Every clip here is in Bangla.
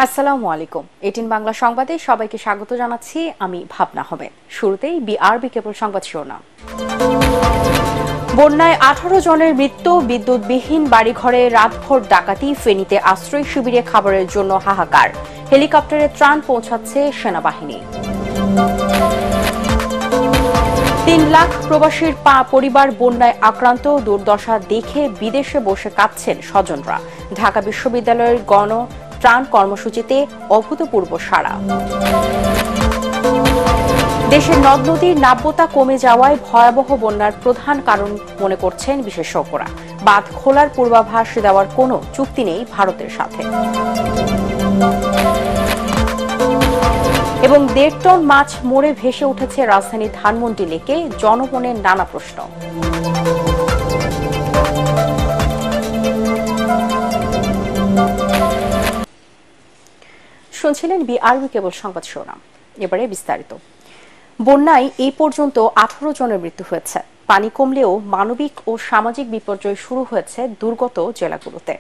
আসসালামু আলাইকুম। 18 বাংলা সংবাদে সবাইকে স্বাগত জানাচ্ছি। আমি ভাবনা হবে। শুরুতেই বিআরবি কেবল সংবাদ শিরোনাম। বন্যায় 18 জনের মৃত্যু, বিদ্যুৎবিহীন বাড়িঘরে রাতভর ডাকাতি, ফেনীতে আশ্রয় শিবিরে খাবারের জন্য হাহাকার, হেলিকপ্টারে ত্রাণ পৌঁছাচ্ছে সেনাবাহিনী। 3 লাখ প্রবাসীর পরিবার বন্যায় আক্রান্ত, দুর্দশা দেখে বিদেশে বসে কাঁদছেন স্বজনরা। ঢাকা বিশ্ববিদ্যালয়ের ত্রাণ কর্মসূচিতে অভূতপূর্ব সাড়া। দেশের নদ নদীর নাব্যতা কমে যাওয়ায় ভয়াবহ বন্যার প্রধান কারণ মনে করছেন বিশেষজ্ঞরা। বাঁধ খোলার পূর্বাভাস দেওয়ার কোনো চুক্তি নেই ভারতের সাথে। এবং 1.5 টন মাছ মরে ভেসে উঠেছে রাজধানী ধানমন্ডি লেকে, জনমনের নানা প্রশ্ন। শুনছিলেন বিআরবি কেবল সংবাদ শিরোনাম। এবারে বিস্তারিত। বন্যায় এই পর্যন্ত 18 জনের মৃত্যু হয়েছে। পানি কমলেও মানবিক ও সামাজিক বিপর্যয় শুরু হয়েছে দুর্গত জেলাগুলোতে।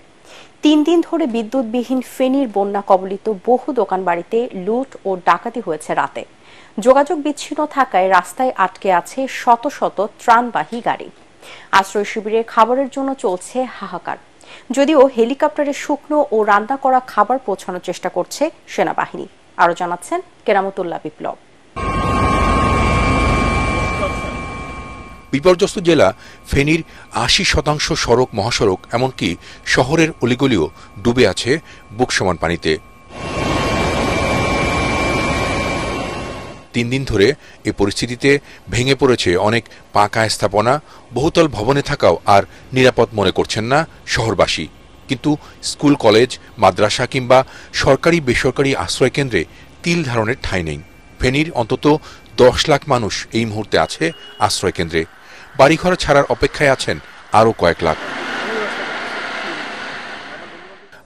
3 দিন ধরে বিদ্যুৎবিহীন ফেনীর বন্যা কবলিত বহু দোকানবাড়িতে লুট ও ডাকাতি হয়েছে রাতে। যোগাযোগ বিচ্ছিন্ন থাকায় রাস্তায় আটকে আছে শত শত ত্রাণবাহী গাড়ি। আশ্রয় শিবিরে খাবারের জন্য চলছে হাহাকার। যদিও হেলিকপ্টারে শুকনো ও রান্না করা খাবার পৌঁছানোর চেষ্টা করছে সেনাবাহিনী। আরো জানাচ্ছেন কেরামতুল্লাহ বিপ্লব। বিপর্যস্ত জেলা ফেনীর 80% সড়ক, মহাসড়ক, এমনকি শহরের অলিগলিও ডুবে আছে বুক সমান পানিতে। 3 দিন ধরে এ পরিস্থিতিতে ভেঙে পড়েছে অনেক পাকা স্থাপনা, বহুতল ভবনে থাকাও আর নিরাপদ মনে করছেন না শহরবাসী। কিন্তু স্কুল, কলেজ, মাদ্রাসা কিংবা সরকারি বেসরকারি আশ্রয়কেন্দ্রে তিল ধারণের ঠাঁই নেই। ফেনীর অন্তত 10 লাখ মানুষ এই মুহূর্তে আছে আশ্রয়কেন্দ্রে। বাড়িঘর ছাড়ার অপেক্ষায় আছেন আরও কয়েক লাখ।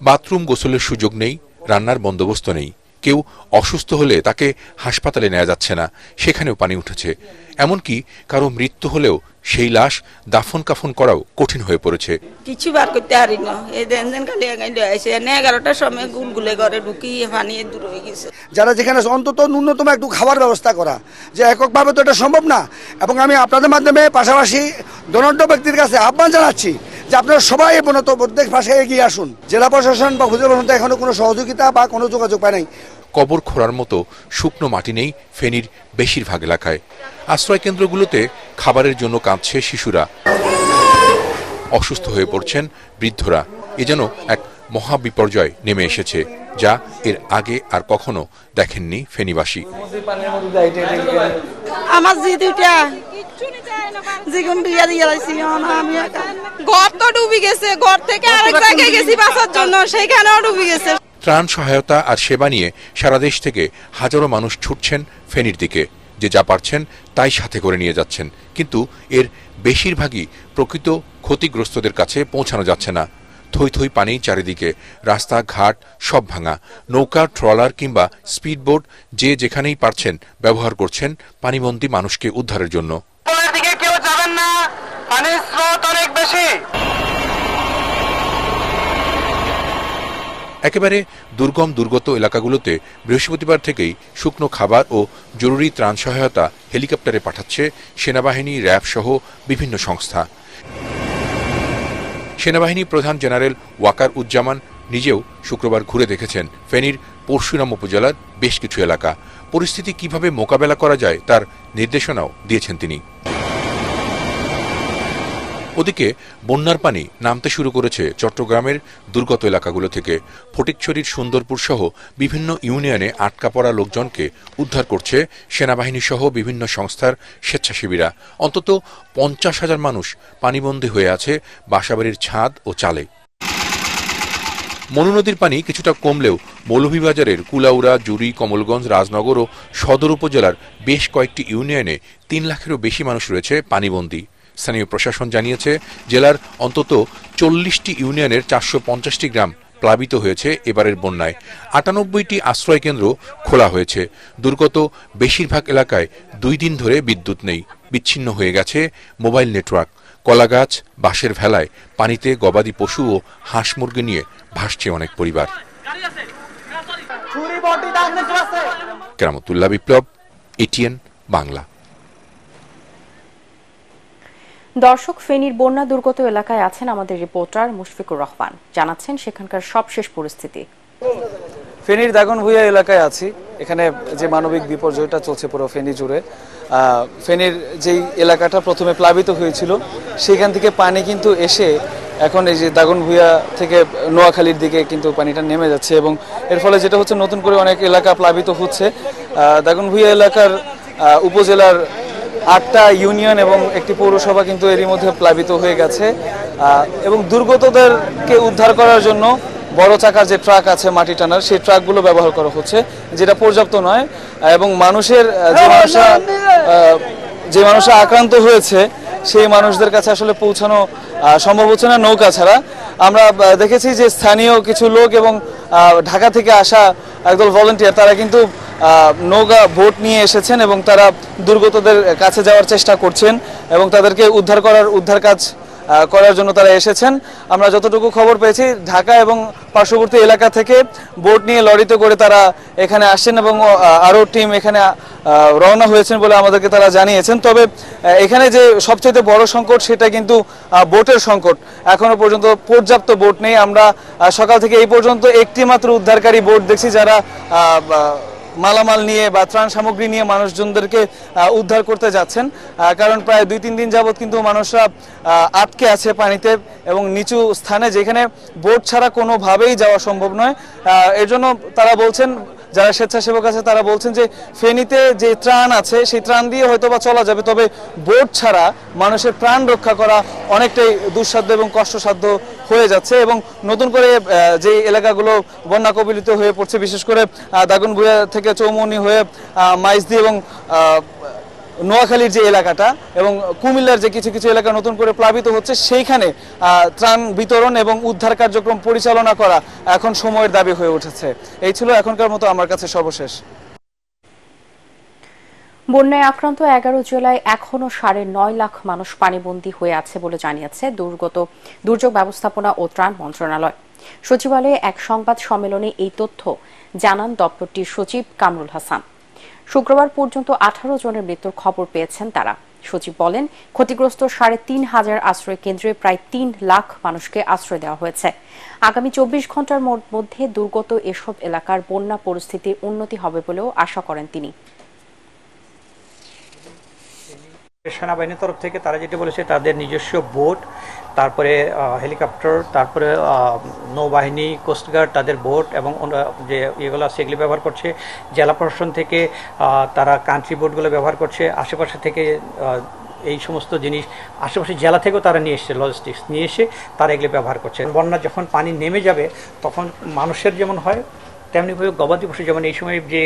বাথরুম, গোসলের সুযোগ নেই, রান্নার বন্দোবস্ত নেই। কেউ অসুস্থ হলে তাকে হাসপাতালে নেওয়া যাচ্ছে না, সেখানেও পানি উঠেছে। এমনকি কারো মৃত্যু হলেও সেই লাশ দাফন কাফন করাও কঠিন হয়ে পড়েছে। কিছু বার করতে পারি না। এই দেন খালি 11টার সময় গুলগুলে ঘরে ঢুকি পানি দূর হয়ে গেছে। যারা যেখানে অন্তত ন্যূনতম একটু খাবার ব্যবস্থা করা, যে এককভাবে তো এটা সম্ভব না। এবং আমি আপনাদের মাধ্যমে পাশাপাশি ধনাঢ্য ব্যক্তির কাছে আহ্বান জানাচ্ছি যে আপনারা সবাই প্রত্যেক পাশে এগিয়ে আসুন। জেলা প্রশাসন বা উপজেলা প্রশাসন এখনো কোনো সহযোগিতা বা কোনো যোগাযোগ পায় নাই। কবর খোঁড়ার মতো শুকনো মাটি নেই ফেনীর বেশিরভাগ এলাকায়। আশ্রয় কেন্দ্রগুলোতে খাবারের জন্য কাঁদছে শিশুরা, অসুস্থ হয়ে পড়ছেন বৃদ্ধরা। এ যেন এক মহা বিপর্যয় নেমে এসেছে, যা এর আগে আর কখনো দেখেননি ফেনীবাসী। আমার ঘর তো ডুবে গেছে, ঘর থেকে আরেক জায়গায় গেছি বাঁচার জন্য, সেখানেও ডুবে গেছে। ত্রাণ সহায়তা আর সেবা নিয়ে সারা দেশ থেকে হাজারো মানুষ ছুটছেন ফেনীর দিকে। যে যা পারছেন তাই সাথে করে নিয়ে যাচ্ছেন, কিন্তু এর বেশিরভাগই প্রকৃত ক্ষতিগ্রস্তদের কাছে পৌঁছানো যাচ্ছে না। থই থই পানি চারিদিকে, রাস্তাঘাট সব ভাঙা। নৌকা, ট্রলার কিংবা স্পিডবোট যে যেখানেই পারছেন ব্যবহার করছেন পানিবন্দী মানুষকে উদ্ধারের জন্য। কেউ যাবেন না, পানির স্রোত অনেক বেশি। একেবারে দুর্গত এলাকাগুলোতে বৃহস্পতিবার থেকেই শুকনো খাবার ও জরুরি ত্রাণ সহায়তা হেলিকপ্টারে পাঠাচ্ছে সেনাবাহিনী, র্যাব সহ বিভিন্ন সংস্থা। সেনাবাহিনী প্রধান জেনারেল ওয়াকার উজ্জামান নিজেও শুক্রবার ঘুরে দেখেছেন ফেনীর পরশুরাম উপজেলার বেশ কিছু এলাকা। পরিস্থিতি কিভাবে মোকাবেলা করা যায় তার নির্দেশনাও দিয়েছেন তিনি। ওদিকে বন্যার পানি নামতে শুরু করেছে চট্টগ্রামের দুর্গত এলাকাগুলো থেকে। ফটিকছড়ির সুন্দরপুর সহ বিভিন্ন ইউনিয়নে আটকা পড়া লোকজনকে উদ্ধার করছে সেনাবাহিনী সহ বিভিন্ন সংস্থার স্বেচ্ছাসেবীরা। অন্তত 50,000 মানুষ পানিবন্দী হয়ে আছে বাসাবাড়ির ছাদ ও চালে। মনু নদীর পানি কিছুটা কমলেও মৌলভীবাজারের কুলাউড়া, জুড়ি, কমলগঞ্জ, রাজনগর ও সদর উপজেলার বেশ কয়েকটি ইউনিয়নে 3 লাখেরও বেশি মানুষ রয়েছে পানিবন্দী। স্থানীয় প্রশাসন জানিয়েছে জেলার অন্তত 40টি ইউনিয়নের 450টি গ্রাম প্লাবিত হয়েছে এবারের বন্যায়। 98টি আশ্রয় কেন্দ্র খোলা হয়েছে। দুর্গত বেশিরভাগ এলাকায় 2 দিন ধরে বিদ্যুৎ নেই, বিচ্ছিন্ন হয়ে গেছে মোবাইল নেটওয়ার্ক। কলাগাছ, বাঁশের ভেলায় পানিতে গবাদি পশু ও হাঁস মুরগি নিয়ে ভাসছে অনেক পরিবার। কেরামতুল্লাহ বিপ্লব, এটিএন বাংলা। দর্শক, ফেনীর বন্যা দুর্গত এলাকায় আছেন আমাদের রিপোর্টার মুশফিকুর রহমান, জানাচ্ছেন সেখানকার সবশেষ পরিস্থিতি। ফেনীর দাগনভূঞা এলাকায় আছি। এখানে যে মানবিক বিপর্যয়টা চলছে পুরো ফেনী জুড়ে, ফেনীর যেই এলাকাটা প্রথমে প্লাবিত হয়েছিল সেখান থেকে পানি কিন্তু এসে এখন এই যে দাগনভূঞা থেকে নোয়াখালীর দিকে কিন্তু পানিটা নেমে যাচ্ছে, এবং এর ফলে যেটা হচ্ছে নতুন করে অনেক এলাকা প্লাবিত হচ্ছে। দাগনভূঞা এলাকার উপজেলার 8টা ইউনিয়ন এবং একটি পৌরসভা কিন্তু এরই মধ্যে প্লাবিত হয়ে গেছে, এবং দুর্গতদেরকে উদ্ধার করার জন্য বড় চাকার যে ট্রাক আছে মাটি টানার, সেই ট্রাকগুলো ব্যবহার করা হচ্ছে, যেটা পর্যাপ্ত নয়। এবং মানুষের যে মানুষরা আক্রান্ত হয়েছে সেই মানুষদের কাছে আসলে পৌঁছানো সম্ভব হচ্ছে না নৌকা ছাড়া। আমরা দেখেছি যে স্থানীয় কিছু লোক এবং ঢাকা থেকে আসা একদল ভলান্টিয়ার তারা কিন্তু নৌকা বোট নিয়ে এসেছেন এবং তারা দুর্গতদের কাছে যাওয়ার চেষ্টা করছেন এবং তাদেরকে উদ্ধার কাজ করার জন্য তারা এসেছেন। আমরা যতটুকু খবর পেয়েছি ঢাকা এবং পার্শ্ববর্তী এলাকা থেকে বোট নিয়ে লরিতে করে তারা এখানে আসছেন এবং আরও টিম এখানে রওনা হয়েছেন বলে আমাদেরকে তারা জানিয়েছেন। তবে এখানে যে সবচেয়ে বড় সংকট সেটা কিন্তু বোটের সংকট। এখনো পর্যন্ত পর্যাপ্ত বোট নেই। আমরা সকাল থেকে এই পর্যন্ত একটি মাত্র উদ্ধারকারী বোট দেখছি, যারা মালামাল নিয়ে বা ত্রাণ সামগ্রী নিয়ে মানুষজনদেরকে উদ্ধার করতে যাচ্ছেন, কারণ প্রায় 2-3 দিন যাবৎ কিন্তু মানুষরা আটকে আছে পানিতে এবং নিচু স্থানে, যেখানে বোট ছাড়া কোনোভাবেই যাওয়া সম্ভব নয়। এর জন্য তারা বলছেন, যারা স্বেচ্ছাসেবক আছে তারা বলছেন যে ফেনীতে যে ত্রাণ আছে সেই ত্রাণ দিয়ে হয়তো বা চলা যাবে, তবে বোট ছাড়া মানুষের প্রাণ রক্ষা করা অনেকটাই দুঃসাধ্য এবং কষ্টসাধ্য হয়ে যাচ্ছে। এবং নতুন করে যে এলাকাগুলো বন্যা কবলিত হয়ে পড়ছে, বিশেষ করে দাগনভূঞা থেকে চৌমনি হয়ে মাইজদি এবং নোয়াখালীর যে এলাকাটা এবং কুমিল্লার যে কিছু কিছু এলাকা নতুন করে প্লাবিত হচ্ছে, সেইখানে ত্রাণ বিতরণ এবং উদ্ধার কার্যক্রম পরিচালনা করা এখন সময়ের দাবি হয়ে উঠেছে। এই ছিল এখনকার মতো আমার কাছে সর্বশেষ। বন্যায় আক্রান্ত 11 জেলায় এখনো 9.5 লাখ মানুষ পানিবন্দী হয়ে আছে বলে জানিয়েছে দুর্যোগ ব্যবস্থাপনা ও ত্রাণ মন্ত্রণালয়। সচিবালয়ে এক সংবাদ সম্মেলনে এই তথ্য জানান দপ্তরটির সচিব কামরুল হাসান। শুক্রবার পর্যন্ত 18 জনের মৃত্যুর খবর পেয়েছেন তারা। সচিব বলেন, ক্ষতিগ্রস্ত 3,500 আশ্রয় কেন্দ্রে প্রায় 3 লাখ মানুষকে আশ্রয় দেওয়া হয়েছে। আগামী 24 ঘন্টার মধ্যে দুর্গত এসব এলাকার বন্যা পরিস্থিতির উন্নতি হবে বলেও আশা করেন তিনি। সেনাবাহিনীর তরফ থেকে তারা যেটা বলেছে, তাদের নিজস্ব বোট, তারপরে হেলিকপ্টার, তারপরে নৌবাহিনী, কোস্টগার্ড তাদের বোট এবং যে ইয়েগুলো সেগুলি ব্যবহার করছে। জেলা প্রশাসন থেকে তারা কান্ট্রি বোটগুলো ব্যবহার করছে। আশেপাশে থেকে এই সমস্ত জিনিস আশেপাশে জেলা থেকেও তারা নিয়ে এসছে, লজিস্টিক্স নিয়ে এসে তারা এগুলি ব্যবহার করছে। বন্যা যখন পানি নেমে যাবে তখন মানুষের যেমন হয় তেমনিভাবে গবাদি পশু, যেমন এই সময় যে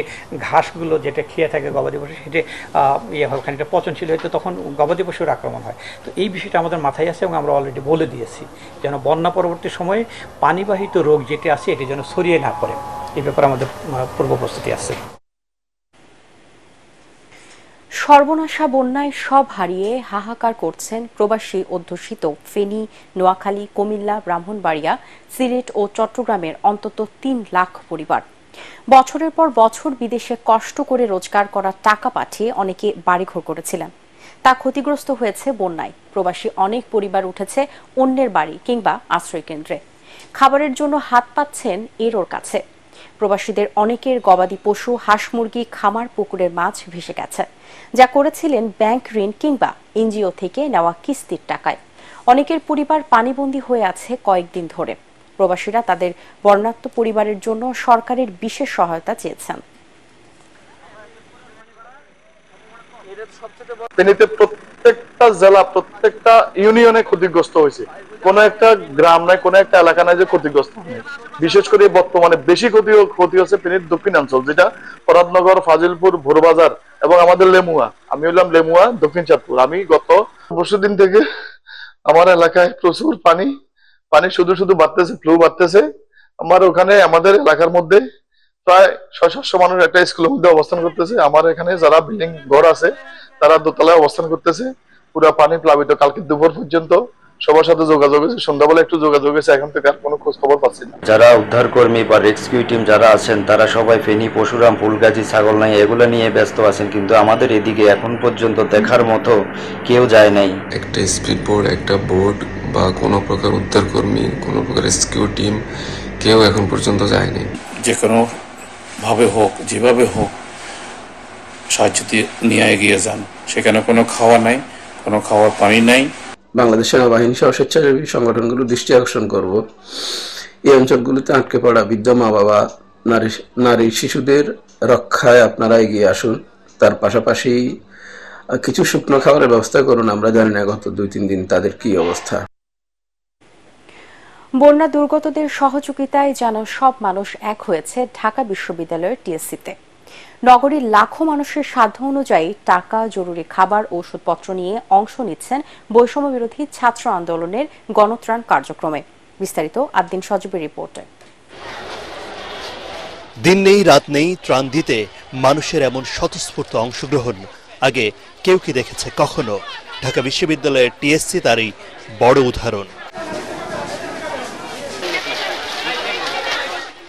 ঘাসগুলো যেটা খেয়ে থাকে গবাদি পশু, সেটা হয় খানিকটা পচনশীল হয়তো, তখন গবাদি পশুর আক্রমণ হয়। তো এই বিষয়টা আমাদের মাথায় আছে এবং আমরা অলরেডি বলে দিয়েছি যেন বন্যা পরবর্তী সময়ে পানিবাহিত রোগ যেটা আছে এটি যেন ছড়িয়ে না পড়ে, এই ব্যাপারে আমাদের পূর্ব প্রস্তুতি আছে। সর্বনাশা বন্যায় সব হারিয়ে হাহাকার করছেন প্রবাসী অধ্যুষিত ফেনী, নোয়াখালী, কুমিল্লা, ব্রাহ্মণবাড়িয়া, সিলেট ও চট্টগ্রামের অন্তত 3 লাখ পরিবার। বছরের পর বছর বিদেশে কষ্ট করে রোজগার করা টাকা পাঠিয়ে অনেকে বাড়িঘর করেছিলেন, তা ক্ষতিগ্রস্ত হয়েছে বন্যায়। প্রবাসী অনেক পরিবার উঠেছে অন্যের বাড়ি কিংবা আশ্রয় কেন্দ্রে। খাবারের জন্য হাত পাচ্ছেন এরোর কাছে। প্রবাসীদের অনেকের গবাদি পশু, হাঁস মুরগি, খামার, পুকুরের মাছ ভেসে গেছে, যা করেছিলেন ব্যাংক ঋণ কিংবা এনজিও থেকে নেওয়া কিস্তির টাকায়। অনেকের পরিবার পানিবন্দী হয়ে আছে কয়েকদিন ধরে। প্রবাসীরা তাদের বর্ণাঢ্য পরিবারের জন্য সরকারের বিশেষ সহায়তা চেয়েছেন। ফেনীতে প্রত্যেকটা জেলা, প্রত্যেকটা ইউনিয়নে ক্ষতিগ্রস্ত হয়েছে। কোন একটা গ্রাম নাই, কোন একটা এলাকা নাই যে ক্ষতিগ্রস্ত হয়নি। বিশেষ করে বর্তমানে বেশি ক্ষতি হচ্ছে ফেনীর দক্ষিণাঞ্চল, যেটা ফরাদনগর, ফাজিলপুর, ভোরবাজার এবং আমাদের লেমুয়া। আমি হলাম লেমুয়া, দক্ষিণ চাঁদপুর। আমি গত 20 দিন থেকে আমার এলাকায় প্রচুর পানি শুধু বাড়তেছে, ফ্লু বাড়তেছে। আমার ওখানে আমাদের এলাকার মধ্যে প্রায় 600-700 মানুষ একটা স্কুলের মধ্যে অবস্থান করতেছে। আমার এখানে যারা বিল্ডিং ঘর আছে তারা দোতলায় অবস্থান করতেছে। পুরো পানি প্লাবিত। কালকে দুপুর পর্যন্ত সবার সাথে যোগাযোগ হয়েছে, সন্ধ্যাবেলা একটু যোগাযোগ হয়েছে, এখন থেকে আর কোনো খোঁজ খবর পাচ্ছি না। যারা উদ্ধারকর্মী বা রেস্কিউ টিম যারা আছেন তারা সবাই ফেনী, পরশুরাম, ফুলগাজী, ছাগলনাই এগুলো নিয়ে ব্যস্ত আছেন, কিন্তু আমাদের এদিকে এখন পর্যন্ত দেখার মতো কেউ যায় নাই। একটা স্পিড বোট, একটা বোট বা কোনো প্রকার উদ্ধারকর্মী, কোনো প্রকার রেস্কিউ টিম কেউ এখন পর্যন্ত যায়নি। যে কোনো ভাবে হোক, যেভাবে হোক সাহায্য নিয়ে এগিয়ে যান। সেখানে কোনো খাওয়া নাই, কোনো খাওয়ার পানি নাই। বাংলাদেশ সেনাবাহিনী সহ স্বেচ্ছাসেবী সংগঠনগুলো দৃষ্টি আকর্ষণ করব, এই অঞ্চলগুলিতে আটকে পড়া বৃদ্ধ মা বাবা, নারী শিশুদের রক্ষায় আপনারা এগিয়ে আসুন। তার পাশাপাশি কিছু শুকনো খাবারের ব্যবস্থা করুন। আমরা জানি না গত 2-3 দিন তাদের কি অবস্থা। বন্যা দুর্গতদের সহযোগিতায় যেন সব মানুষ এক হয়েছে ঢাকা বিশ্ববিদ্যালয়ের টিএসসিতে। নগরীর লাখো মানুষের সাধ্য অনুযায়ী টাকা, জরুরি খাবার, ওষুধপত্র নিয়ে অংশ নিচ্ছেন বৈষম্য বিরোধী ছাত্র আন্দোলনের গণত্রাণ কার্যক্রমে। বিস্তারিত আদ্দিন সজীবের রিপোর্টে। দিন নেই রাত নেই ত্রাণ দিতে মানুষের এমন স্বতঃস্ফূর্ত অংশগ্রহণ আগে কেউ কি দেখেছে কখনো? ঢাকা বিশ্ববিদ্যালয়ের টিএসসি তারই বড় উদাহরণ।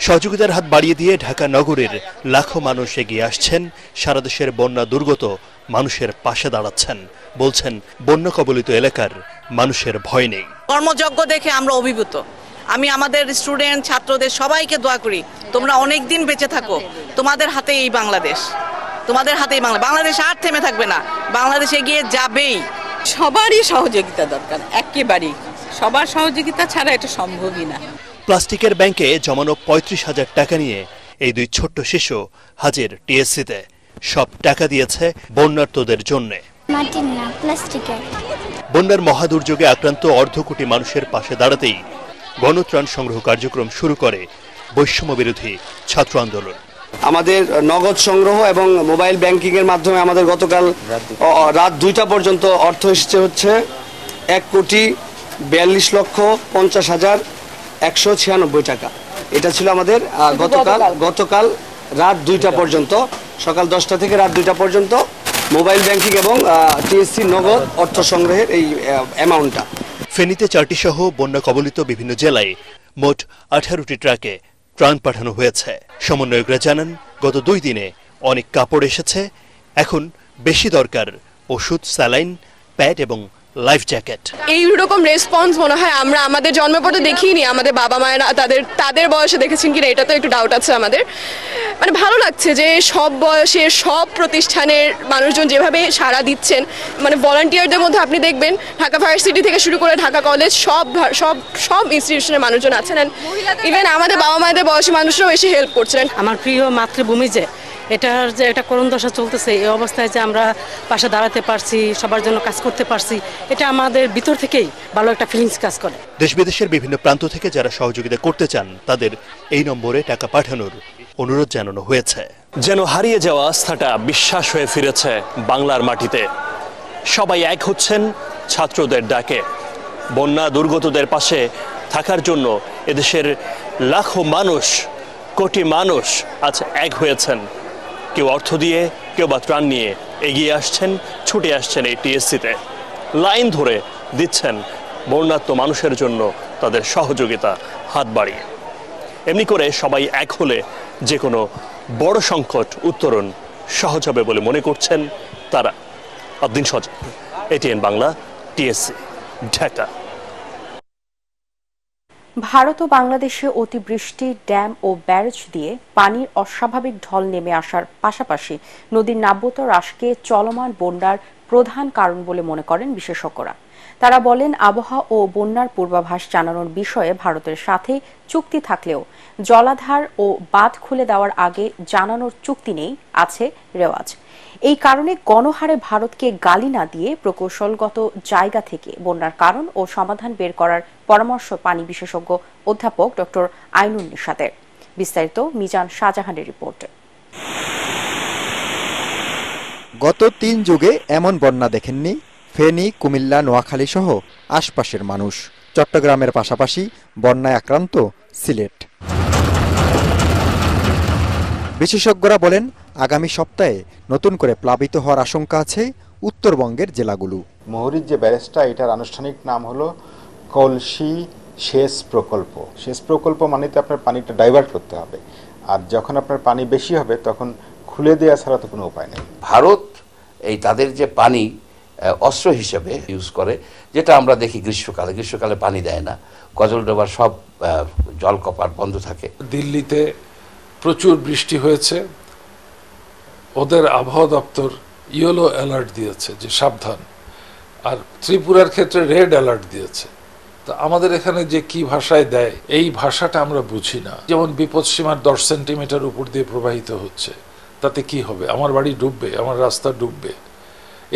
সহযোগিতার হাত বাড়িয়ে দিয়ে ঢাকা নগরের লাখো মানুষ এগিয়ে আসছেন, সারা দেশের বন্যা দুর্গত মানুষের পাশে দাঁড়াচ্ছেন। বলছেন বন্যা কবলিত এলাকার মানুষের ভয় নেই। কর্মযজ্ঞ দেখে আমরা অভিভূত। আমি আমাদের স্টুডেন্ট ছাত্রদের সবাইকে দোয়া করি, তোমরা অনেক দিন বেঁচে থাকো, তোমাদের হাতে এই বাংলাদেশ, তোমাদের হাতেই বাংলাদেশ আর থেমে থাকবে না, বাংলাদেশ এগিয়ে যাবেই। সবারই সহযোগিতা দরকার, একেবারেই সবার সহযোগিতা ছাড়া এটা সম্ভবই না। প্লাস্টিকের ব্যাংকে জমানো 35,000 টাকা নিয়ে এই দুই ছোট্ট শিশু হাজির টিএসসিতে। সব টাকা দিয়েছে বন্যার্তদের জন্য। বন্যার মহাদুর্যোগে আক্রান্ত 1/2 কোটি মানুষের পাশে দাঁড়াতেই গণত্রাণ সংগ্রহ কার্যক্রম শুরু করে বৈষম্য বিরোধী ছাত্র আন্দোলন। আমাদের নগদ সংগ্রহ এবং মোবাইল ব্যাংকিং এর মাধ্যমে আমাদের গতকাল রাত 2টা পর্যন্ত অর্থ এসেছে হচ্ছে 1,42,50,196 টাকা। এটা ছিল আমাদের গতকাল রাত 2টা পর্যন্ত, সকাল 10টা থেকে রাত 2টা পর্যন্ত মোবাইল ব্যাংকিং এবং টিএসসি নগদ অর্থ সংগ্রহের এই অ্যামাউন্টটা। ফেনীতে 4টি সহ বন্যা কবলিত বিভিন্ন জেলায় মোট 18টি ট্রাকে ত্রাণ পাঠানো হয়েছে। সমন্বয়করা জানান গত 2 দিনে অনেক কাপড় এসেছে, এখন বেশি দরকার ওষুধ, স্যালাইন, প্যাড এবং লাইফ জ্যাকেট। এইরকম রেসপন্স মনে হয় আমরা আমাদের জন্মের পর তো দেখিনি, আমাদের বাবা মায়েরা তাদের বয়সে দেখেছেন কিনা এটা তো একটু ডাউট আছে আমাদের। মানে ভালো লাগছে যে সব বয়সের সব প্রতিষ্ঠানের মানুষজন যেভাবে সাড়া দিচ্ছেন। মানে ভলান্টিয়ারদের মধ্যে আপনি দেখবেন ঢাকা ভার্সিটি থেকে শুরু করে ঢাকা কলেজ সব ইনস্টিটিউশনের মানুষজন আছেন, ইভেন আমাদের বাবা মায়েদের বয়সী মানুষরাও এসে হেল্প করছেন। আমার প্রিয় মাতৃভূমি এটার যে একটা করুণ দশা চলতেছে, এই অবস্থায় যে আমরা পাশে দাঁড়াতে পারছি, সবার জন্য কাজ করতে পারছি, এটা আমাদের ভিতর থেকেই ভালো একটা ফিলিংস কাজ করে। দেশ বিদেশের বিভিন্ন প্রান্ত থেকে যারা সহযোগিতা করতে চান তাদের এই নম্বরে টাকা পাঠানোর অনুরোধ জানানো হয়েছে। যেন হারিয়ে যাওয়া আস্থাটা বিশ্বাস হয়ে ফিরেছে বাংলার মাটিতে। সবাই এক হচ্ছেন ছাত্রদের ডাকে। বন্যা দুর্গতদের পাশে থাকার জন্য এদেশের লাখো মানুষ, কোটি মানুষ আজ এক হয়েছেন। কেউ অর্থ দিয়ে, কেউ বা ত্রাণ নিয়ে এগিয়ে আসছেন, ছুটে আসছেন এই টিএসসিতে। লাইন ধরে দিচ্ছেন বন্যার্ত মানুষের জন্য তাদের সহযোগিতা হাত বাড়িয়ে। এমনি করে সবাই এক হলে যে কোনো বড় সংকট উত্তরণ সহজ হবে বলে মনে করছেন তারা। আদ্দিন সজীব, এটিএন বাংলা, টিএসসি, ঢাকা। ভারত ও বাংলাদেশে অতিবৃষ্টি, ড্যাম ও ব্যারেজ দিয়ে পানির অস্বাভাবিক ঢল নেমে আসার পাশাপাশি নদীর নাব্যতা হ্রাসকে চলমান বন্যার প্রধান কারণ বলে মনে করেন বিশেষজ্ঞরা। তারা বলেন, আবহাওয়া ও বন্যার পূর্বাভাস জানানোর বিষয়ে ভারতের সাথে চুক্তি থাকলেও জলাধার ও বাঁধ খুলে দেওয়ার আগে জানানোর চুক্তি নেই, আছে রেওয়াজ। এই কারণে গণহারে ভারতকে গালি না দিয়ে প্রকৌশলগত জায়গা থেকে বন্যার কারণ ও সমাধান বের করার পরামর্শ পানি বিশেষজ্ঞ অধ্যাপক ডক্টর আইনুন নিশাতের। বিস্তারিত মিজান শাহজাহানের রিপোর্টে। গত 3 যুগে এমন বন্যা দেখেননি ফেনী, কুমিল্লা, নোয়াখালী সহ আশপাশের মানুষ। চট্টগ্রামের পাশাপাশি বন্যায় আক্রান্ত সিলেট। বিশেষজ্ঞরা বলেন, আগামী সপ্তাহে নতুন করে প্লাবিত হওয়ার আশঙ্কা আছে উত্তরবঙ্গের জেলাগুলো। মুহুরীর যে ব্যারেজটা, এটার আনুষ্ঠানিক নাম হলো কলসি সেচ প্রকল্প। সেচ প্রকল্প মানে তো আপনার পানিটা ডাইভার্ট করতে হবে, আর যখন আপনার পানি বেশি হবে তখন খুলে দেওয়া ছাড়া তো কোনো উপায় নেই। ভারত এই তাদের যে পানি অস্ত্র হিসেবে ইউজ করে, যেটা আমরা দেখি গ্রীষ্মকালে পানি দেয় না, গজলডোবার সব জলকপাট বন্ধ থাকে। দিল্লিতে প্রচুর বৃষ্টি হয়েছে, ওদের আবহাওয়া দপ্তর ইয়েলো অ্যালার্ট দিয়েছে যে সাবধান, আর ত্রিপুরার ক্ষেত্রে রেড অ্যালার্ট দিয়েছে। তো আমাদের এখানে যে কি ভাষায় দেয় এই ভাষাটা আমরা বুঝি না। যেমন বিপদসীমার 10 সেন্টিমিটার উপর দিয়ে প্রবাহিত হচ্ছে, তাতে কি হবে? আমার বাড়ি ডুববে, আমার রাস্তা ডুববে।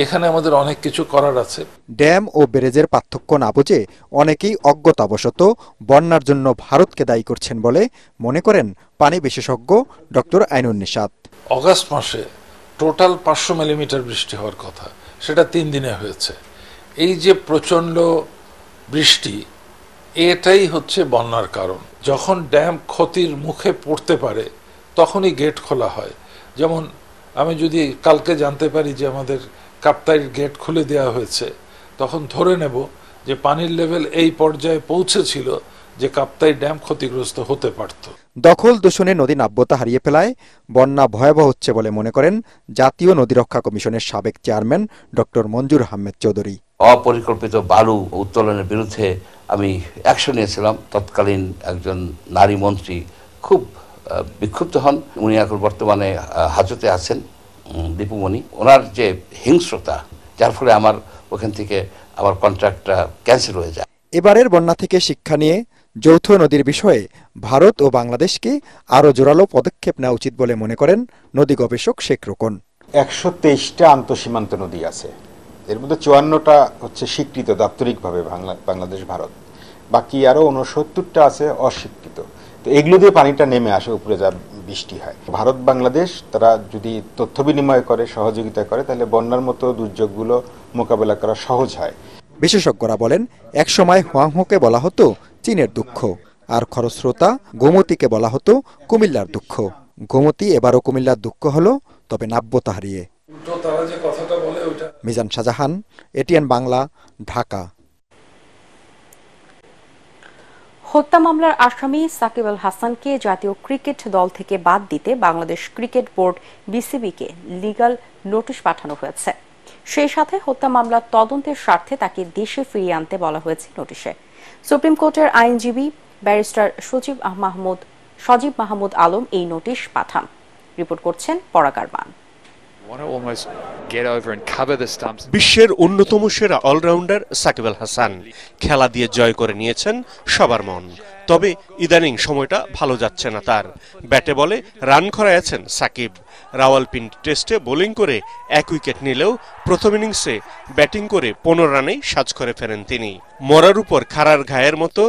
এখানে আমাদের অনেক কিছু করার আছে। ড্যাম ও ব্যারেজের পার্থক্য না বুঝে অনেকেই অজ্ঞতাবশত বন্যার জন্য ভারতকে দায়ী করছেন বলে মনে করেন পানি বিশেষজ্ঞ ডক্টর আইনুন নিশাত। অগাস্ট মাসে টোটাল 500 মিলিমিটার বৃষ্টি হওয়ার কথা, সেটা 3 দিনে হয়েছে। এই যে প্রচণ্ড বৃষ্টি, এটাই হচ্ছে বন্যার কারণ। যখন ড্যাম ক্ষতির মুখে পড়তে পারে তখনই গেট খোলা হয়। যেমন আমি যদি কালকে জানতে পারি যে আমাদের কাপ্তাইয়ের গেট খুলে দেওয়া হয়েছে, তখন ধরে নেব যে পানির লেভেল এই পর্যায়ে পৌঁছেছিল যে কাপ্তাই ড্যাম ক্ষতিগ্রস্ত হতে পারত। দখল দূষণে নদী নাব্যতা হারিয়ে ফেলায় বন্যা ভয়াবহ হচ্ছে বলে মনে করেন জাতীয় নদী রক্ষা কমিশনের সাবেক চেয়ারম্যান ডক্টর মঞ্জুর আহমেদ চৌধুরী। অপরিকল্পিত বালু উত্তোলনের বিরুদ্ধে আমি অ্যাকশন নিয়েছিলাম। তৎকালীন একজন নারী মন্ত্রী খুব বিক্ষুব্ধ হন। উনি এখন বর্তমানে হাজতে আছেন, দীপুমণি। ওনার যে হিংস্রতা, যার ফলে আমার ওখান থেকে আমার কন্ট্রাক্টটা ক্যান্সেল হয়ে যায়। এবারের বন্যা থেকে শিক্ষা নিয়ে যৌথ নদীর বিষয়ে ভারত ও বাংলাদেশকে আরও জোরালো পদক্ষেপ নেওয়া উচিত বলে মনে করেন নদী গবেষক শেখ রোকন। 123টা আন্তঃসীমান্ত নদী আছে, এর মধ্যে 54টা হচ্ছে স্বীকৃত দাপ্তরিকভাবে বাংলাদেশ ভারত, বাকি আরও 69টা আছে অস্বীকৃত। তো এগুলো দিয়ে পানিটা নেমে আসে উপরে, যা বৃষ্টি হয়। ভারত বাংলাদেশ তারা যদি তথ্য বিনিময় করে, সহযোগিতা করে, তাহলে বন্যার মতো দুর্যোগগুলো মোকাবেলা করা সহজ হয়। বিশেষজ্ঞরা বলেন একসময় হোয়াংহোকে বলা হতো চীনের দুঃখ, আর খরস্রোতা গোমতীকে বলা হতো কুমিল্লার দুঃখ। গোমতী এবারও কুমিল্লার দুঃখ হলো, তবে নাব্যতা হারিয়ে। মিজান শাহজাহান, এটিএন বাংলা, ঢাকা। হত্যা মামলার আসামি সাকিব আল হাসানকে জাতীয় ক্রিকেট দল থেকে বাদ দিতে বাংলাদেশ ক্রিকেট বোর্ড বিসিবিকে লিগ্যাল নোটিশ পাঠানো হয়েছে। সেই সাথে হত্যা মামলার তদন্তের স্বার্থে তাকে দেশে ফিরিয়ে আনতে বলা হয়েছে নোটিশে। সুপ্রিম কোর্টের আইনজীবী ব্যারিস্টার সজীব মাহমুদ আলম এই নোটিশ পাঠান। রিপোর্ট করছেন পরাগারমান। বিশ্বের অন্যতম সেরা অলরাউন্ডার সাকিব আল হাসান খেলা দিয়ে জয় করে নিয়েছেন সবার মন, তবে ইদানিং সময়টা ভালো যাচ্ছে না তার। ব্যাটে বলে রান খরাইয়াছেন সাকিব। রাওয়ালপিন্ডি টেস্টে বোলিং করে 1 উইকেট নিলেও প্রথম ইনিংসে ব্যাটিং করে 15 রানেই সাজ করে ফেরেন তিনি। মরার উপর খাড়ার ঘায়ের মতো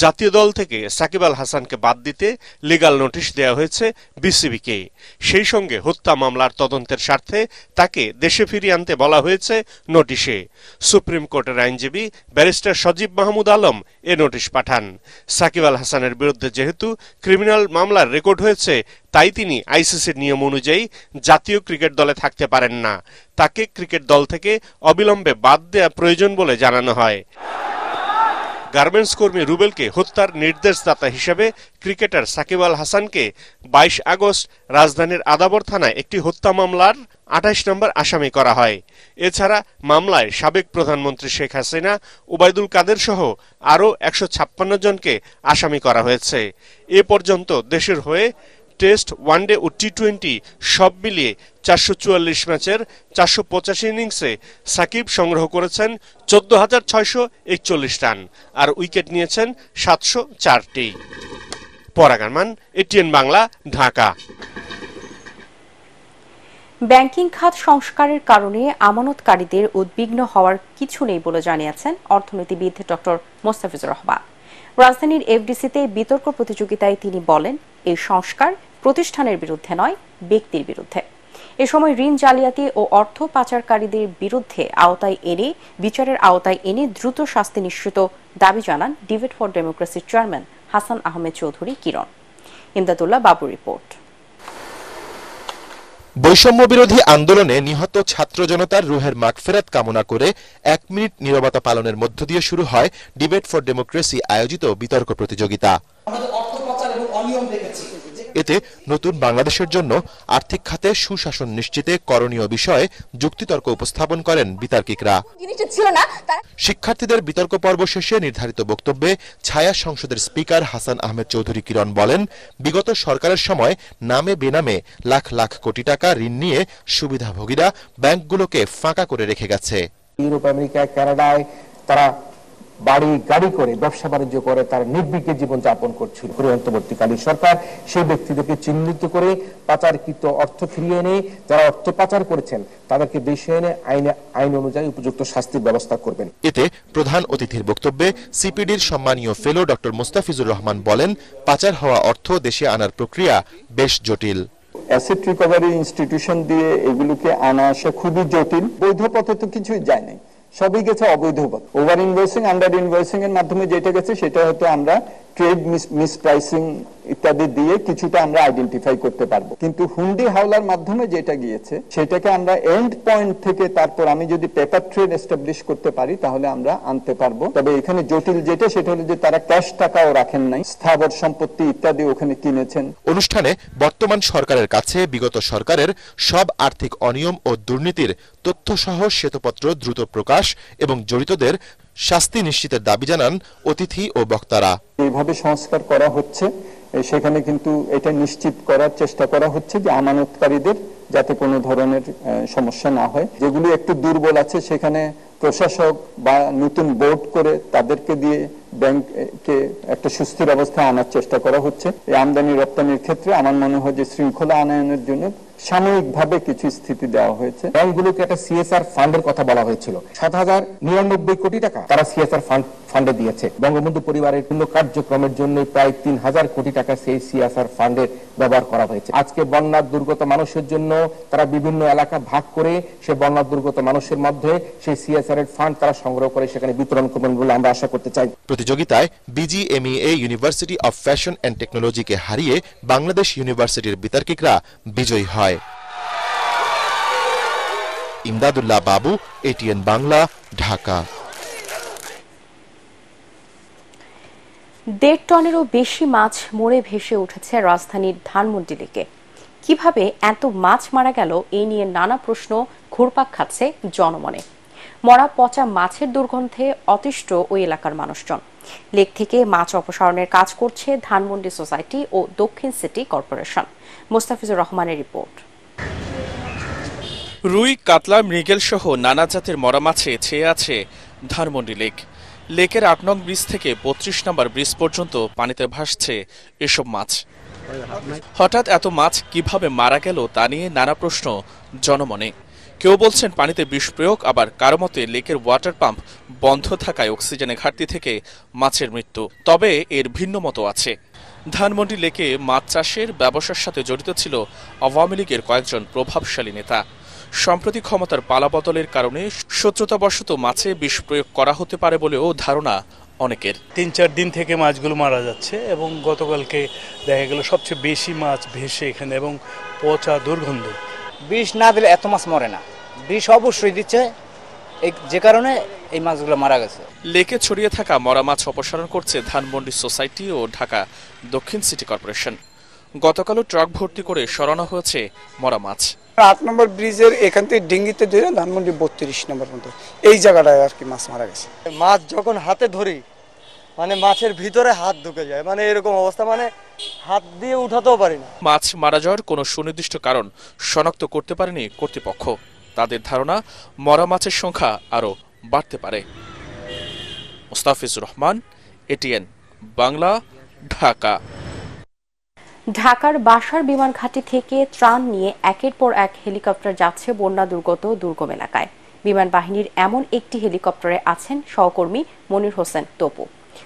জাতীয় দল থেকে সাকিব আল হাসানকে বাদ দিতে লিগ্যাল নোটিশ দেওয়া হয়েছে বিসিবিকে। সেই সঙ্গে হত্যা মামলার তদন্তের স্বার্থে তাকে দেশে ফিরিয়ে আনতে বলা হয়েছে নোটিশে। সুপ্রিম কোর্টের আইনজীবী ব্যারিস্টার সজীব মাহমুদ আলম এ নোটিশ পাঠান। সাকিব আল হাসানের বিরুদ্ধে যেহেতু ক্রিমিনাল মামলার রেকর্ড হয়েছে, তাই তিনি আইসিসির নিয়ম অনুযায়ী জাতীয় ক্রিকেট দলে থাকতে পারেন না। তাকে ক্রিকেট দল থেকে অবিলম্বে বাদ দেওয়া প্রয়োজন বলে জানানো হয়। গার্মেন্টস কর্মী রুবেলকে হত্যার নির্দেশদাতা হিসেবে ক্রিকেটার সাকিব আল হাসানকে 22 আগস্ট রাজধানীর আদাবর থানায় একটি হত্যা মামলার 28 নম্বর আসামি করা হয়। এছাড়া মামলায় সাবেক প্রধানমন্ত্রী শেখ হাসিনা, ওবায়দুল কাদের সহ আরও 156 জনকে আসামি করা হয়েছে। এ পর্যন্ত দেশের হয়ে টেস্ট, ওয়ানডে ও টি20 সব মিলিয়ে 444 ম্যাচের 485 ইনিংসে সাকিব সংগ্রহ করেছেন 14,641 রান, আর উইকেট নিয়েছেন 704টি। পরাগারমান, এটিএন বাংলা, ঢাকা। ব্যাংকিং খাত সংস্কারের কারণে আমানতকারীদের উদ্বিগ্ন হওয়ার কিছু নেই বলে জানিয়েছেন অর্থনীতিবিদ ডক্টর মোস্তাফিজুর রহমান। রাজধানীর এফডিসিতে বিতর্ক প্রতিযোগিতায় তিনি বলেন, এই সংস্কার প্রতিষ্ঠানের বিরুদ্ধে নয়, ব্যক্তির বিরুদ্ধে। এ সময় ঋণ জালিয়াতি ও অর্থ পাচারকারীদের বিরুদ্ধে বিচারের আওতায় এনে দ্রুত শাস্তি নিশ্চিত দাবি জানান ডিবেট ফর ডেমোক্রেসির চেয়ারম্যান হাসান আহমেদ চৌধুরী কিরণ। ইমদাদুল্লাহ বাবুর রিপোর্ট। বৈষম্য বিরোধী আন্দোলনে নিহত ছাত্র জনতার রুহের মাগফিরাত কামনা করে 1 মিনিট নীরবতা পালনের মধ্য দিয়ে শুরু হয় ডিবেট ফর ডেমোক্রেসি আয়োজিত বিতর্ক প্রতিযোগিতা। এতে নতুন বাংলাদেশের জন্য আর্থিক খাতে সুশাসন নিশ্চিতে করণীয় বিষয়ে যুক্তিতর্ক উপস্থাপন করেন বিতর্কিকরা। শিক্ষার্থীদের বিতর্ক পর্ব শেষে নির্ধারিত বক্তব্যে ছায়া সংসদের স্পিকার হাসান আহমেদ চৌধুরী কিরণ বলেন, বিগত সরকারের সময় নামে বেনামে লাখ লাখ কোটি টাকা ঋণ নিয়ে সুবিধাভোগীরা ব্যাংকগুলোকে ফাঁকা করে রেখে গেছে। ইউরোপ, আমেরিকা, কানাডায় তারা বাড়ি গাড়ি করে ব্যবসা বাণিজ্য করে তার নির্বিঘ্নে জীবন যাপন করছিল। অন্তর্বর্তীকালীন সরকার সেই ব্যক্তিদেরকে চিহ্নিত করে পাচারকৃত অর্থ ফিরিয়ে এনে যারা অর্থ পাচার করেছেন তাদেরকে দেশে এনে আইন অনুযায়ী উপযুক্ত শাস্তির ব্যবস্থা করবেন। এতে প্রধান অতিথির বক্তব্যে সিপিডির সম্মানীয় ফেলো ডক্টর মুস্তাফিজুর রহমান বলেন, পাচার হওয়া অর্থ দেশে আনার প্রক্রিয়া বেশ জটিল। অ্যাসেট রিকভারি ইনস্টিটিউশন দিয়ে এগুলোকে আনা আসা খুবই জটিল। বৈধ পথে তো কিছুই যায় নাই, সবই গেছে অবৈধ পথ। ওভার ইনভয়েসিং, আন্ডার ইনভয়েসিং এর মাধ্যমে যেটা গেছে সেটা হয়তো আমরা ট্রেড মিসপ্রাইসিং ইত্যাদি দিয়ে কিছুটা আমরা আইডেন্টিফাই করতে পারবো, কিন্তু হুন্ডি হাওলার মাধ্যমে যেটা গিয়েছে সেটাকে আমরা এন্ড পয়েন্ট থেকে তারপর আমি যদি পেপার ট্রেড এস্টাবলিশ করতে পারি তাহলে আমরা আনতে পারবো। তবে এখানে জটিল যেটা সেটা হলো যে তারা ক্যাশ টাকাও রাখেন নাই, স্থাবর সম্পত্তি ইত্যাদি ওখানে কিনেছেন। অনুষ্ঠানে বর্তমান সরকারের কাছে বিগত সরকারের সব আর্থিক অনিয়ম ও দুর্নীতির তথ্যসহ শ্বেতপত্র দ্রুত প্রকাশ এবং জড়িতদের শাস্তি নিশ্চিতের দাবি জানান অতিথি ও বক্তারা। এইভাবে সংস্কার করা হচ্ছে, সেখানে কিন্তু এটা নিশ্চিত করার চেষ্টা করা হচ্ছে যে আমানতকারীদের যাতে কোনো ধরনের সমস্যা না হয়। যেগুলো একটু দুর্বল আছে সেখানে প্রশাসক বা নতুন বোর্ড করে তাদেরকে দিয়ে ব্যাংককে একটা সুস্থির অবস্থায় আনার চেষ্টা করা হচ্ছে। এই আমদানি রপ্তানির ক্ষেত্রে আমার মনে হয় যে শৃঙ্খলা আনয়নের জন্য সাময়িকভাবে কিছু স্থিতি দেওয়া হয়েছে। ব্যাংকগুলোকে একটা সিএসআর ফান্ডের কথা বলা হয়েছিল, 7,099 কোটি টাকা তারা সিএসআর ফান্ডে দিয়েছে। বঙ্গবন্ধু পরিবারের বিভিন্ন কার্যক্রমের জন্য প্রায় 3,000 কোটি টাকা সেই সিএসআর ফান্ডে ব্যবহার করা হয়েছে। আজকে বন্যার দুর্গত মানুষের জন্য তারা বিভিন্ন এলাকা ভাগ করে সে বন্যার দুর্গত মানুষের মধ্যে সেই সিএসআর এর ফান্ড তারা সংগ্রহ করে সেখানে বিতরণ করবেন বলে আমরা আশা করতে চাই। প্রতিযোগিতায় BGMEA university of fashion and টেকনোলজিকে হারিয়ে বাংলাদেশ ইউনিভার্সিটির বিতর্কিকরা বিজয়ী হয়। ইমদাদুল্লাহ বাবু, এটিএন বাংলা, ঢাকা। 1.5 টনেরও বেশি মাছ মরে ভেসে উঠেছে রাজধানীর ধানমন্ডি লেকে। কিভাবে এত মাছ মারা গেল এই নিয়ে নানা প্রশ্ন ঘুরপাক খাচ্ছে জনমনে। মরা পচা মাছের দুর্গন্ধে অতিষ্ঠ ওই এলাকার মানুষজন। লেক থেকে মাছ অপসারণের কাজ করছে ধানমন্ডি সোসাইটি ও দক্ষিণ সিটি কর্পোরেশন। মুস্তাফিজুর রহমানের রিপোর্ট। রুই, কাতলা, মৃগেল সহ নানা জাতের মরা মাছে ছেয়ে আছে ধানমন্ডি লেক। লেকের 8 নং ব্রিজ থেকে 32 নম্বর ব্রিজ পর্যন্ত পানিতে ভাসছে এসব মাছ। হঠাৎ এত মাছ কিভাবে মারা গেল তা নিয়ে নানা প্রশ্ন জনমনে। কেউ বলছেন পানিতে বিষ প্রয়োগ, আবার কারো মতে লেকের ওয়াটার পাম্প বন্ধ থাকায় অক্সিজেনের ঘাটতি থেকে মাছের মৃত্যু। তবে এর ভিন্ন মতো আছে। ধানমন্ডি লেকে মাছ চাষের ব্যবসার সাথে জড়িত ছিল আওয়ামী লীগের কয়েকজন প্রভাবশালী নেতা। সম্প্রতি ক্ষমতার পালাবদলের কারণে শত্রুতাবশত মাছে বিষ প্রয়োগ করা হতে পারে বলেও ধারণা অনেকের। 3-4 দিন থেকে মাছগুলো মারা যাচ্ছে এবং গতকালকে দেখা গেল সবচেয়ে বেশি মাছ ভেসে এখানে এবং পচা দুর্গন্ধ। বিষ না দিলে এত মাছ মরে না, বিষ অবশ্যই দিচ্ছে, যে কারণে এই মাছগুলো মারা গেছে। লেকে ছড়িয়ে থাকা মরা মাছ অপসারণ করছে ধানমন্ডি সোসাইটি ও ঢাকা দক্ষিণ সিটি কর্পোরেশন। গতকালও ট্রাক ভর্তি করে সরানো হয়েছে মরা মাছ। 8 নম্বর ব্রিজের এখান থেকে ডিঙ্গিতে ধরে ধানমন্ডি 32 নম্বর পর্যন্ত এই জায়গাটায় আর কি মাছ মারা গেছে। মাছ যখন হাতে ধরি মানে মাছের ভিতরে হাত ঢুকে যায়, মানে এরকম অবস্থা, মানে হাত দিয়ে উঠাতেও পারি না। মাছ মারা যাওয়ার কোনো সুনির্দিষ্ট কারণ শনাক্ত করতে পারেনি কর্তৃপক্ষ। তাদের ধারণা মরা মাছের সংখ্যা আরও বাড়তে পারে। মুস্তাফিজুর রহমান, এটিএন বাংলা, ঢাকা। ঢাকার বাসার বিমান ঘাঁটি থেকে ত্রাণ নিয়ে একের পর এক হেলিকপ্টার যাচ্ছে বন্যা দুর্গত দুর্গম এলাকায়। বিমান বাহিনীর এমন একটি হেলিকপ্টারে আছেন সহকর্মী মনির হোসেন তপু।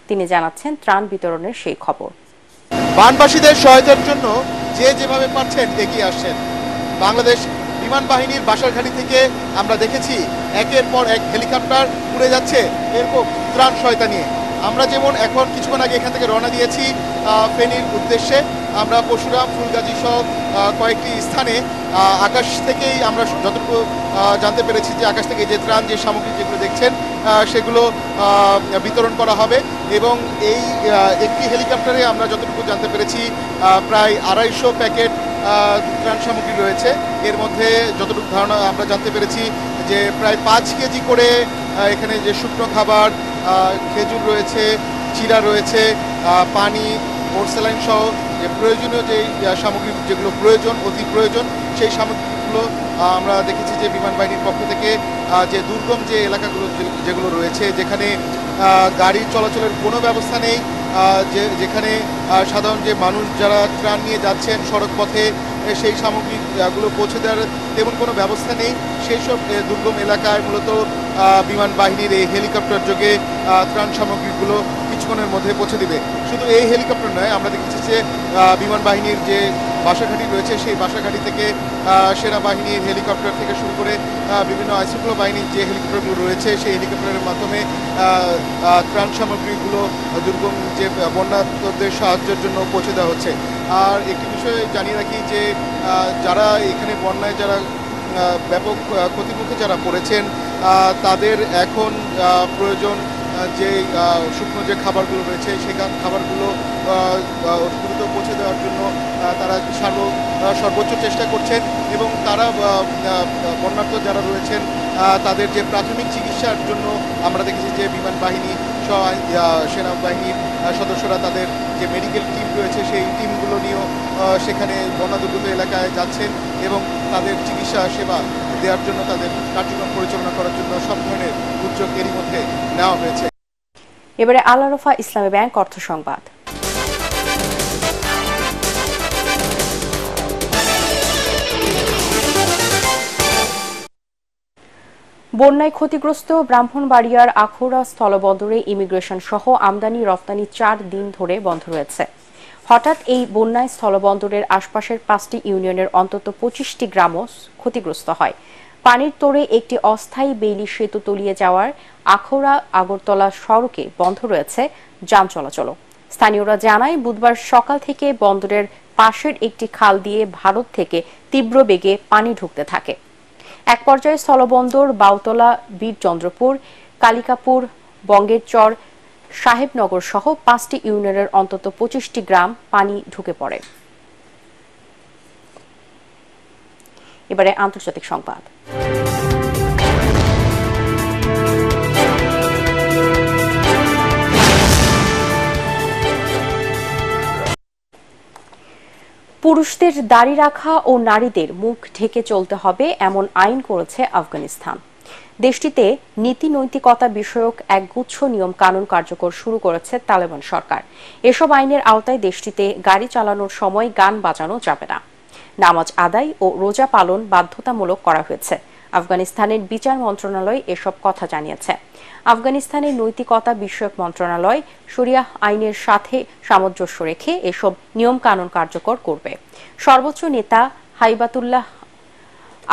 তিনি জানাচ্ছেন ত্রাণ বিতরণের সেই খবর। বানবাসীদের সহায়তার জন্য যে যেভাবে পারছেন এগিয়ে আসছেন। বাংলাদেশ বিমান বাহিনীর বাসার ঘাঁটি থেকে আমরা দেখেছি একের পর এক হেলিকপ্টার উড়ে যাচ্ছে এরকম ত্রাণ সহায়তা নিয়ে। আমরা যেমন এখন কিছুক্ষণ আগে এখান থেকে রওনা দিয়েছি ফেনীর উদ্দেশ্যে, আমরা পরশুরাম, ফুলগাজী সহ কয়েকটি স্থানে আকাশ থেকেই আমরা যতটুকু জানতে পেরেছি যে আকাশ থেকে যে ত্রাণ যে সামগ্রী যেগুলো দেখছেন সেগুলো বিতরণ করা হবে এবং এই একটি হেলিকপ্টারে আমরা যতটুকু জানতে পেরেছি প্রায় 250 প্যাকেট ত্রাণ সামগ্রী রয়েছে। এর মধ্যে যতটুকু ধারণা আমরা জানতে পেরেছি যে প্রায় 5 কেজি করে এখানে যে শুকনো খাবার, খেজুর রয়েছে, চিরা রয়েছে, পানি, পোর্সেলাইন সহ যে প্রয়োজনীয় যে সামগ্রী যেগুলো প্রয়োজন, অতি প্রয়োজন, সেই সামগ্রীগুলো আমরা দেখেছি যে বিমান বাহিনীর পক্ষ থেকে যে দুর্গম যে এলাকাগুলো যেগুলো রয়েছে, যেখানে গাড়ি চলাচলের কোনো ব্যবস্থা নেই, যেখানে সাধারণ যে মানুষ যারা ত্রাণ নিয়ে যাচ্ছেন সড়ক পথে, সেই সামগ্রীগুলো পৌঁছে দেওয়ার তেমন কোনো ব্যবস্থা নেই, সেই সব দুর্গম এলাকায় মূলত বিমান বাহিনীর এই হেলিকপ্টার যোগে ত্রাণ সামগ্রীগুলো কিছুক্ষণের মধ্যে পৌঁছে দিবে। শুধু এই হেলিকপ্টার নয়, আমরা দেখেছি যে বিমান বাহিনীর যে বাসাঘাঁটি রয়েছে সেই বাসাঘাঁটি থেকে সেনাবাহিনীর হেলিকপ্টার থেকে শুরু করে বিভিন্ন আইনশৃঙ্খলা বাহিনীর যে হেলিকপ্টারগুলো রয়েছে সেই হেলিকপ্টারের মাধ্যমে ত্রাণ সামগ্রীগুলো দুর্গম যে বন্যার্তদের সাহায্যের জন্য পৌঁছে দেওয়া হচ্ছে। আর একটি বিষয় জানিয়ে রাখি যে যারা এখানে বন্যায় যারা ব্যাপক ক্ষতিমুখে যারা পড়েছেন তাদের এখন প্রয়োজন যে শুকনো যে খাবারগুলো রয়েছে সেই খাবারগুলো দ্রুত পৌঁছে দেওয়ার জন্য তারা সর্বোচ্চ চেষ্টা করছেন এবং তারা বন্যার্ত যারা রয়েছেন তাদের যে প্রাথমিক চিকিৎসার জন্য আমরা দেখেছি যে বিমান বাহিনী সহ সেনাবাহিনীর সদস্যরা তাদের যে মেডিকেল টিম রয়েছে সেই টিমগুলো নিয়েও সেখানে বন্যাদুর্গত এলাকায় যাচ্ছেন এবং তাদের চিকিৎসা সেবা দেওয়ার জন্য তাদের কার্যক্রম পরিচালনা করার জন্য সব ধরনের উদ্যোগ এরই মধ্যে নেওয়া হয়েছে। এবারে আল আরাফা ইসলামী ব্যাংক অর্থ সংবাদ। বন্যায় ক্ষতিগ্রস্ত ব্রাহ্মণবাড়িয়ার আখাউড়া স্থলবন্দরে ইমিগ্রেশন সহ আমদানি রপ্তানি 4 দিন ধরে বন্ধ রয়েছে। হঠাৎ এই বন্যায় স্থলবন্দরের আশপাশের 5টি ইউনিয়নের অন্তত 25টি গ্রামও ক্ষতিগ্রস্ত হয়। পানির তোড়ে একটি অস্থায়ী বেইলি সেতু তলিয়ে যাওয়ার আখাউড়া আগরতলা সড়কে বন্ধ রয়েছে যান চলাচলও। স্থানীয়রা জানায় বুধবার সকাল থেকে বন্দরের পাশের একটি খাল দিয়ে ভারত থেকে তীব্র বেগে পানি ঢুকতে থাকে। এক পর্যায়ে স্থলবন্দর বাউতলা, বীরচন্দ্রপুর, কালিকাপুর, বঙ্গের চর, সাহেবনগর সহ 5টি ইউনিয়নের অন্তত 25টি গ্রাম পানি ঢুকে পড়ে। এবারে আন্তর্জাতিক সংবাদ। পুরুষদের দাড়ি রাখা ও নারীদের মুখ ঢেকে চলতে হবে এমন আইন করেছে আফগানিস্তান। দেশটিতে নীতি নৈতিকতা বিষয়ক একগুচ্ছ নিয়ম কানুন কার্যকর শুরু করেছে তালেবান সরকার। এসব আইনের আওতায় দেশটিতে গাড়ি চালানোর সময় গান বাজানো যাবে না। নামাজ আদায় ও রোজা পালন বাধ্যতামূলক করা হয়েছে। আফগানিস্তানের বিচার মন্ত্রণালয় এসব কথা জানিয়েছে। আফগানিস্তানের নৈতিকতা বিষয়ক মন্ত্রণালয় শরিয়াহ আইনের সাথে সামঞ্জস্য রেখে এসব নিয়ম কানুন কার্যকর করবে। সর্বোচ্চ নেতা হাইবাতুল্লাহ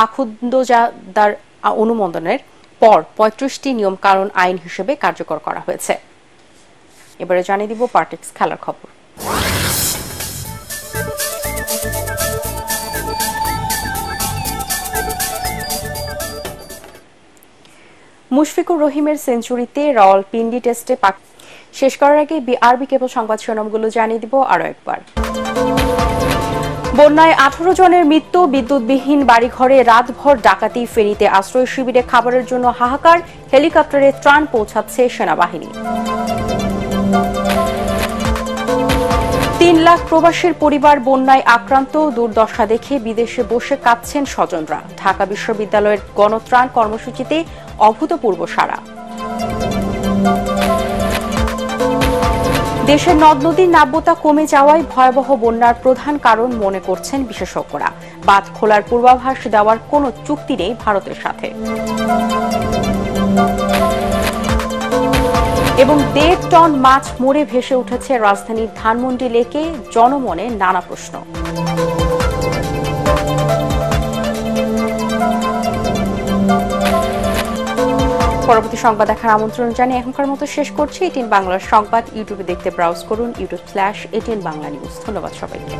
আখুন্দজাদার অনুমোদনের পর 35টি নিয়ম কানুন আইন হিসেবে কার্যকর করা হয়েছে। এবারে জানিয়ে দিব পার্টিক্স খেলার খবর। মুশফিকুর রহিমের সেঞ্চুরিতে রাওয়ালপিন্ডি টেস্টে শেষ করার আগে আরবি কেবল সংবাদ শিরোনামগুলো জানিয়ে দিব আরো একবার। বন্যায় 18 জনের মৃত্যু, বিদ্যুৎবিহীন বাড়িঘরে রাতভর ডাকাতি, ফেনীতে আশ্রয় শিবিরে খাবারের জন্য হাহাকার, হেলিকপ্টারে ত্রাণ পৌঁছাচ্ছে সেনাবাহিনী। 3 লাখ প্রবাসীর পরিবার বন্যায় আক্রান্ত, দুর্দশা দেখে বিদেশে বসে কাঁদছেন স্বজনরা। ঢাকা বিশ্ববিদ্যালয়ের গণত্রাণ কর্মসূচিতে অভূতপূর্ব সাড়া। দেশের নদ নদীর নাব্যতা কমে যাওয়ায় ভয়াবহ বন্যার প্রধান কারণ মনে করছেন বিশেষজ্ঞরা। বাঁধ খোলার পূর্বাভাস দেওয়ার কোনো চুক্তি নেই ভারতের সাথে। এবং 1.5 টন মাছ মরে ভেসে উঠেছে রাজধানীর ধানমন্ডি লেকে, জনমনে নানা প্রশ্ন। পরবর্তী সংবাদ দেখার আমন্ত্রণ জানিয়ে এখনকার মতো শেষ করছি। এটিএন বাংলার সংবাদ ইউটিউবে দেখতে ব্রাউজ করুন youtube/ATN বাংলা নিউজ। ধন্যবাদ সবাইকে।